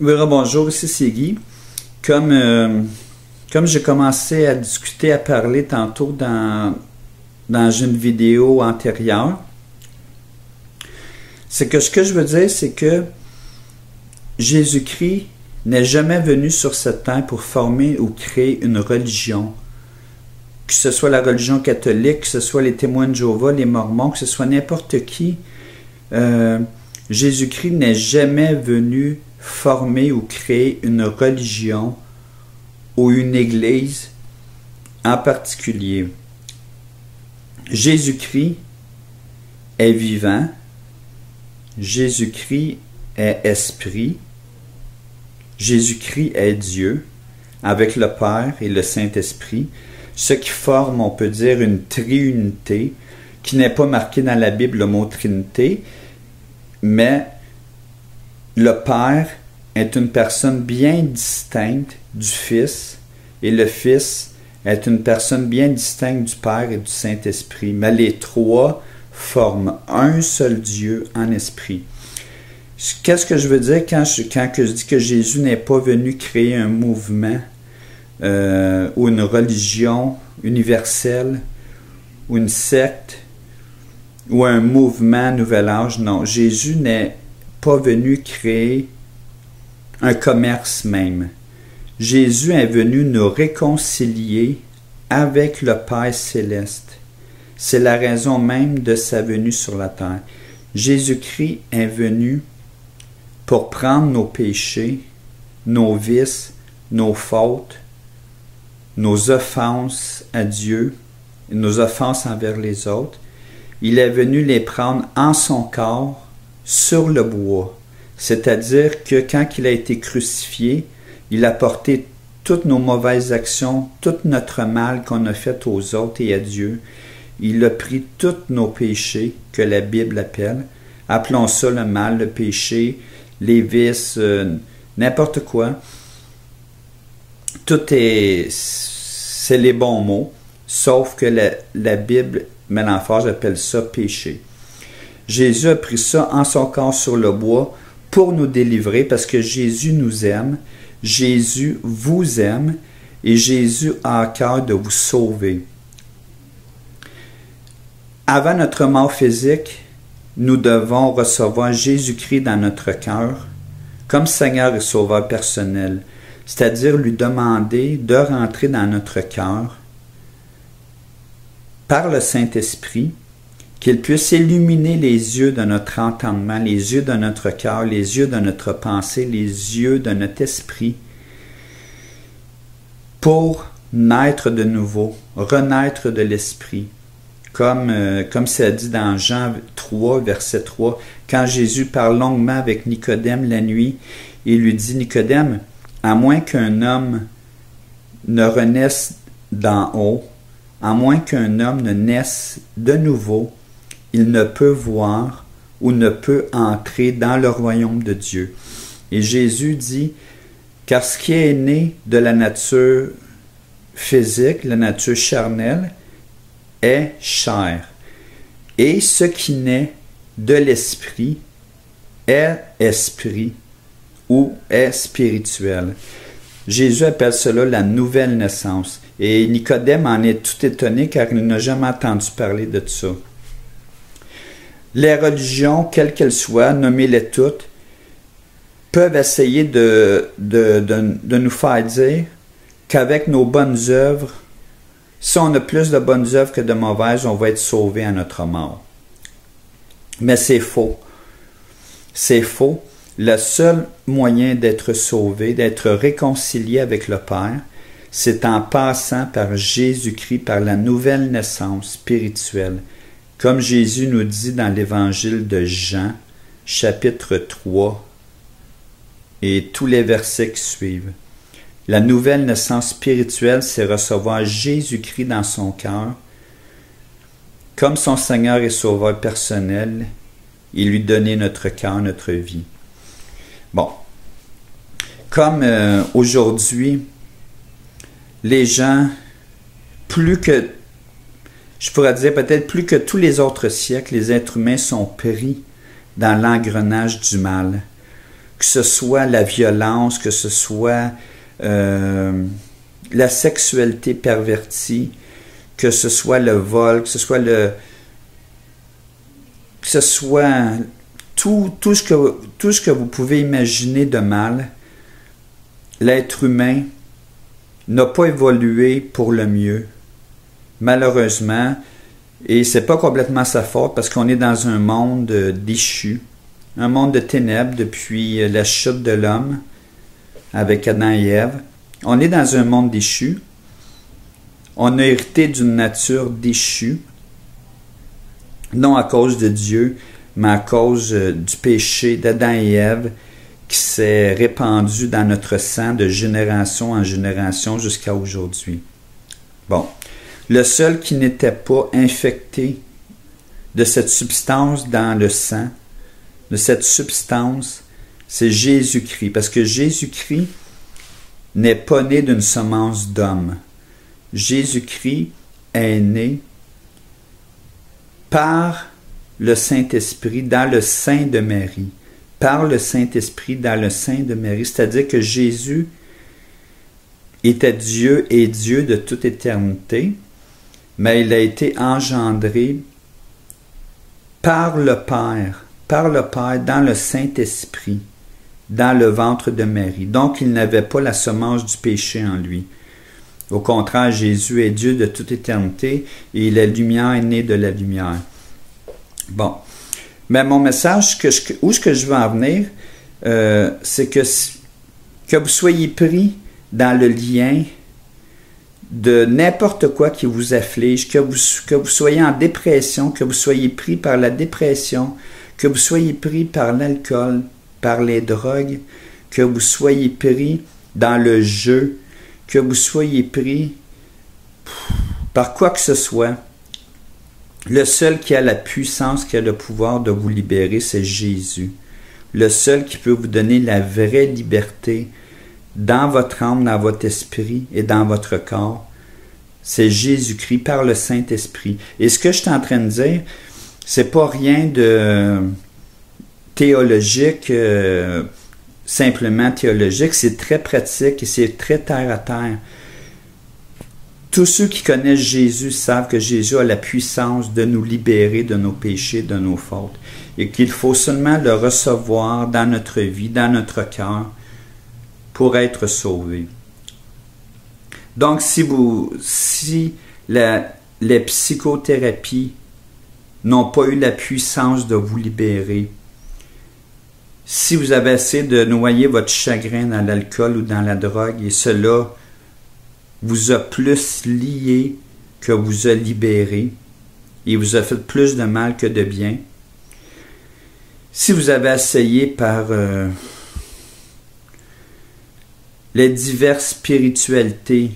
Oui, bonjour, ici c'est Guy. Comme j'ai commencé à discuter, à parler tantôt dans une vidéo antérieure, c'est que ce que je veux dire, c'est que Jésus-Christ n'est jamais venu sur cette terre pour former ou créer une religion. Que ce soit la religion catholique, que ce soit les témoins de Jéhovah, les Mormons, que ce soit n'importe qui, Jésus-Christ n'est jamais venu former ou créer une religion ou une église en particulier. Jésus-Christ est vivant, Jésus-Christ est esprit, Jésus-Christ est Dieu, avec le Père et le Saint-Esprit, ce qui forme, on peut dire, une triunité, qui n'est pas marqué dans la Bible le mot Trinité, mais le Père est une personne bien distincte du Fils, et le Fils est une personne bien distincte du Père et du Saint-Esprit. Mais les trois forment un seul Dieu en esprit. Qu'est-ce que je veux dire quand je dis que Jésus n'est pas venu créer un mouvement ou une religion universelle ou une secte ou un mouvement Nouvel Âge? Non, Jésus n'est pas venu créer un commerce même. Jésus est venu nous réconcilier avec le Père céleste. C'est la raison même de sa venue sur la terre. Jésus-Christ est venu pour prendre nos péchés, nos vices, nos fautes, nos offenses à Dieu, nos offenses envers les autres. Il est venu les prendre en son corps sur le bois. C'est-à-dire que quand il a été crucifié, il a porté toutes nos mauvaises actions, tout notre mal qu'on a fait aux autres et à Dieu. Il a pris tous nos péchés, que la Bible appelle. Appelons ça le mal, le péché, les vices, n'importe quoi. C'est les bons mots, sauf que la Bible met l'emphase, appelle ça péché. Jésus a pris ça en son corps sur le bois pour nous délivrer, parce que Jésus nous aime, Jésus vous aime, et Jésus a à cœur de vous sauver. Avant notre mort physique, nous devons recevoir Jésus-Christ dans notre cœur comme Seigneur et Sauveur personnel, c'est-à-dire lui demander de rentrer dans notre cœur par le Saint-Esprit, qu'il puisse illuminer les yeux de notre entendement, les yeux de notre cœur, les yeux de notre pensée, les yeux de notre esprit, pour naître de nouveau, renaître de l'esprit. Comme c'est dit dans Jean 3, verset 3, quand Jésus parle longuement avec Nicodème la nuit, il lui dit, Nicodème, à moins qu'un homme ne renaisse d'en haut, à moins qu'un homme ne naisse de nouveau, il ne peut voir ou ne peut entrer dans le royaume de Dieu. Et Jésus dit, car ce qui est né de la nature physique, la nature charnelle, est chair. Et ce qui naît de l'esprit est esprit ou est spirituel. Jésus appelle cela la nouvelle naissance. Et Nicodème en est tout étonné car il n'a jamais entendu parler de ça. Les religions, quelles qu'elles soient, nommez-les toutes, peuvent essayer de nous faire dire qu'avec nos bonnes œuvres, si on a plus de bonnes œuvres que de mauvaises, on va être sauvé à notre mort. Mais c'est faux. C'est faux. Le seul moyen d'être sauvé, d'être réconcilié avec le Père, c'est en passant par Jésus-Christ, par la nouvelle naissance spirituelle. Comme Jésus nous dit dans l'évangile de Jean, chapitre 3, et tous les versets qui suivent. La nouvelle naissance spirituelle, c'est recevoir Jésus-Christ dans son cœur, comme son Seigneur et Sauveur personnel, et lui donner notre cœur, notre vie. Bon, comme aujourd'hui, les gens, je pourrais dire peut-être plus que tous les autres siècles, les êtres humains sont pris dans l'engrenage du mal. Que que ce soit la violence, que ce soit la sexualité pervertie, que ce soit le vol, que ce soit tout ce que vous pouvez imaginer de mal. L'être humain n'a pas évolué pour le mieux, malheureusement, et c'est pas complètement sa faute parce qu'on est dans un monde déchu, un monde de ténèbres depuis la chute de l'homme avec Adam et Ève. On est dans un monde déchu. On a hérité d'une nature déchue, non à cause de Dieu, mais à cause du péché d'Adam et Ève qui s'est répandu dans notre sang de génération en génération jusqu'à aujourd'hui. Bon, le seul qui n'était pas infecté de cette substance dans le sang, de cette substance, c'est Jésus-Christ, parce que Jésus-Christ n'est pas né d'une semence d'homme. Jésus-Christ est né par le Saint-Esprit dans le sein de Marie. Par le Saint-Esprit dans le sein de Marie. C'est-à-dire que Jésus était Dieu et Dieu de toute éternité, mais il a été engendré par le Père, dans le Saint-Esprit, dans le ventre de Marie. Donc, il n'avait pas la semence du péché en lui. Au contraire, Jésus est Dieu de toute éternité et la lumière est née de la lumière. Bon. Mais mon message, où est-ce que je veux en venir, c'est que vous soyez pris dans le lien de n'importe quoi qui vous afflige, que vous soyez en dépression, que vous soyez pris par la dépression, que vous soyez pris par l'alcool, par les drogues, que vous soyez pris dans le jeu, que vous soyez pris par quoi que ce soit. Le seul qui a la puissance, qui a le pouvoir de vous libérer, c'est Jésus. Le seul qui peut vous donner la vraie liberté dans votre âme, dans votre esprit et dans votre corps, c'est Jésus-Christ par le Saint-Esprit. Et ce que je suis en train de dire, c'est pas rien de théologique, simplement théologique, c'est très pratique et c'est très terre à terre. Tous ceux qui connaissent Jésus savent que Jésus a la puissance de nous libérer de nos péchés, de nos fautes, et qu'il faut seulement le recevoir dans notre vie, dans notre cœur, pour être sauvé. Donc, si les psychothérapies n'ont pas eu la puissance de vous libérer, si vous avez essayé de noyer votre chagrin dans l'alcool ou dans la drogue, et cela vous a plus lié que vous a libéré, et vous a fait plus de mal que de bien, si vous avez essayé par les diverses spiritualités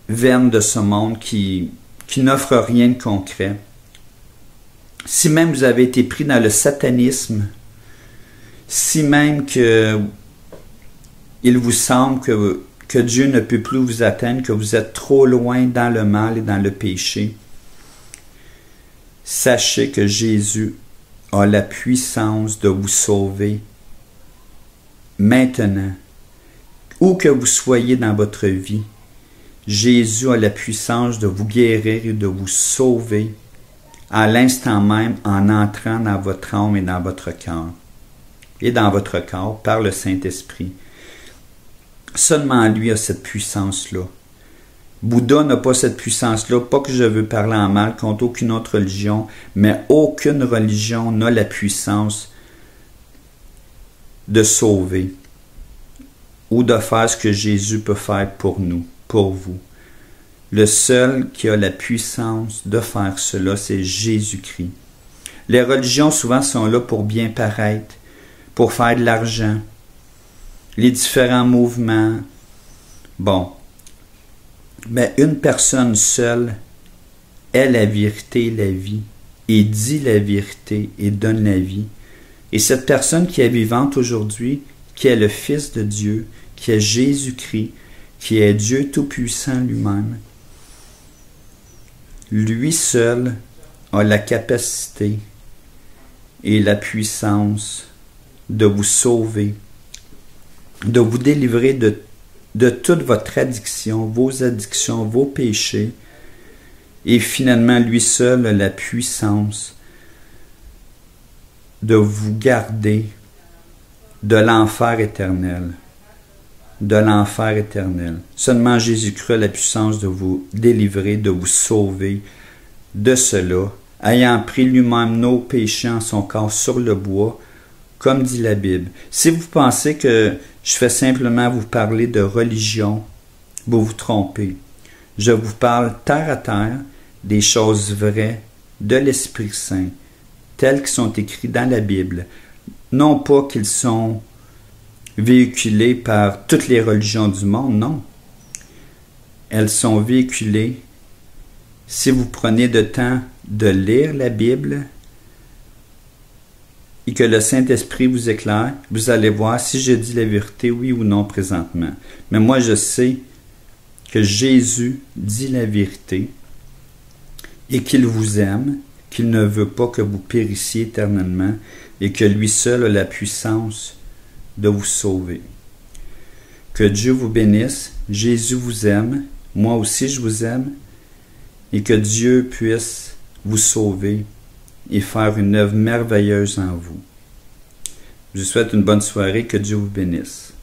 vaines de ce monde qui n'offrent rien de concret, si même vous avez été pris dans le satanisme, si même que il vous semble que Dieu ne peut plus vous atteindre, que vous êtes trop loin dans le mal et dans le péché, sachez que Jésus a la puissance de vous sauver maintenant. Où que vous soyez dans votre vie, Jésus a la puissance de vous guérir et de vous sauver à l'instant même en entrant dans votre âme et dans votre cœur. Et dans votre corps par le Saint-Esprit. Seulement lui a cette puissance-là. Bouddha n'a pas cette puissance-là, pas que je veux parler en mal contre aucune autre religion, mais aucune religion n'a la puissance de sauver ou de faire ce que Jésus peut faire pour nous, pour vous. Le seul qui a la puissance de faire cela, c'est Jésus-Christ. Les religions souvent sont là pour bien paraître, pour faire de l'argent, les différents mouvements. Bon, mais une personne seule est la vérité et la vie, et dit la vérité et donne la vie. Et cette personne qui est vivante aujourd'hui, qui est le Fils de Dieu, qui est Jésus-Christ, qui est Dieu Tout-Puissant lui-même, lui seul a la capacité et la puissance de vous sauver, de vous délivrer de toute votre addiction, vos péchés, et finalement, lui seul a la puissance de vous garder de l'enfer éternel. De l'enfer éternel. Seulement Jésus-Christ a la puissance de vous délivrer, de vous sauver de cela, ayant pris lui-même nos péchés en son corps sur le bois, comme dit la Bible. Si vous pensez que je fais simplement vous parler de religion, vous vous trompez. Je vous parle terre à terre des choses vraies de l'Esprit Saint, telles qu'ils sont écrits dans la Bible. Non pas qu'ils sont véhiculées par toutes les religions du monde, non. Elles sont véhiculées si vous prenez le temps de lire la Bible et que le Saint-Esprit vous éclaire, vous allez voir si je dis la vérité, oui ou non présentement. Mais moi, je sais que Jésus dit la vérité et qu'il vous aime, qu'il ne veut pas que vous périssiez éternellement et que lui seul a la puissance de vous sauver. Que Dieu vous bénisse, Jésus vous aime, moi aussi je vous aime, et que Dieu puisse vous sauver et faire une œuvre merveilleuse en vous. Je vous souhaite une bonne soirée, que Dieu vous bénisse.